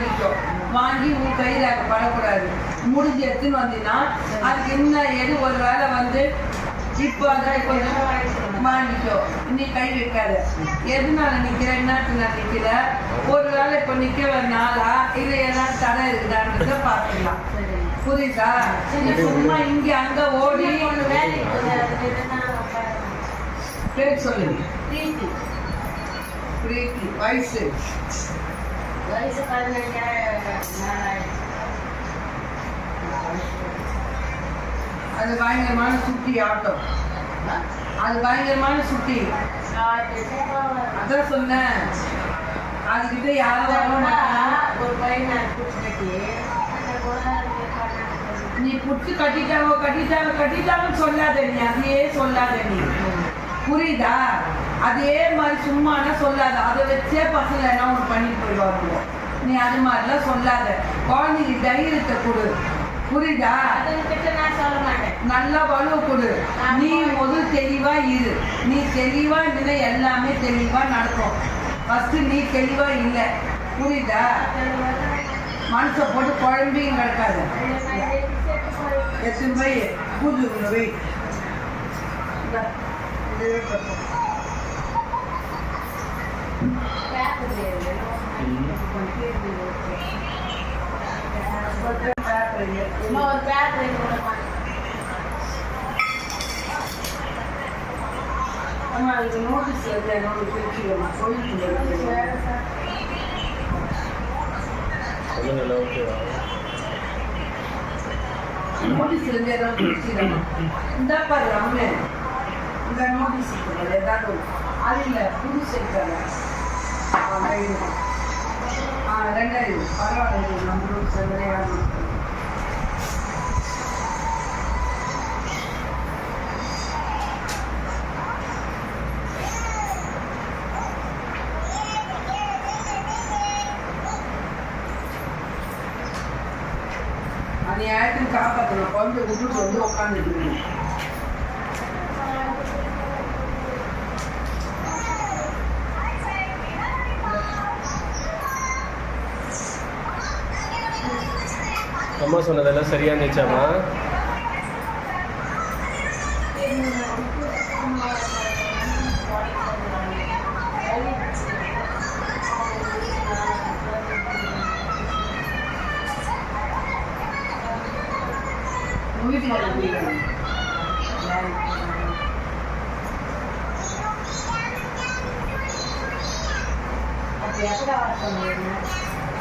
வாங்கிக்கோ. வாங்கி உன் கையில் அங்கே படக்கூடாது. முடிஞ்சு எடுத்துன்னு வந்தீங்கன்னா அதுக்கு என்ன எது ஒரு வேலை வந்து இப்போ அதான் கொஞ்சம் வாங்கிக்கோ. நீ கை வைக்காத. எதுனால நிற்கிற என்னத்துனா நிற்கிற ஒரு வேலை இப்போ நிற்க ஒரு நாளா இல்லை எல்லாம் தடை இருக்குதான்றத பார்த்துக்கலாம். புரியுதா? சும்மா இங்கே அங்கே ஓடி பேர் சொல்லு. பிரீத்தி. வயசு அது பயங்கரமான சுட்டி ஆட்டம். அது பயங்கரமான சுட்டி. அதான் சொன்னேன். அதுக்கிட்ட யாரும் ஒரு பையனை நீ புடிச்சு கட்டிட்டாங்கன்னு சொல்லாத. நீ அதையே சொல்லாத. நீ புரியுதா? அதே மாதிரி சும்மானா சொல்லாத. அதை வச்சே பசங்க என்ன ஒன்று பண்ணிட்டு போயிடுவாங்க. நீ அது மாதிரிலாம் சொல்லாத. குழந்தைக்கு தைரியத்தை கொடு. புரியுதா? நல்லா வலுவை கொடு. நீ முதல் தெளிவா இரு. நீ தெளிவா இருந்தீங்கன்னா எல்லாமே தெளிவா நடக்கும். ஃபர்ஸ்ட் நீ தெளிவா இல்லை. புரியுதா? மனசை போட்டு குழம்பையும் கிடக்காது. எத்தனை போய் புது வை. நோட்டீஸ் என்னோட பேச்சுக்கமா சொல்லிட்டு நோட்டீஸ் ஏதாவது இந்த பாரு அம்மே இந்த நோட்டீஸ் ஏதாவது அது இல்லை புதுசு இருக்காங்க. 2000 பரவாயில்ல. நம்மளும் செல்லையாக அது யாருக்கும் காப்பாற்றணும். குழந்தை விட்டுட்டு வந்து உட்காந்துட்டு அம்மா சொன்னதெல்லாம் சரியா இருந்துச்சாமா? அப்படி எப்படா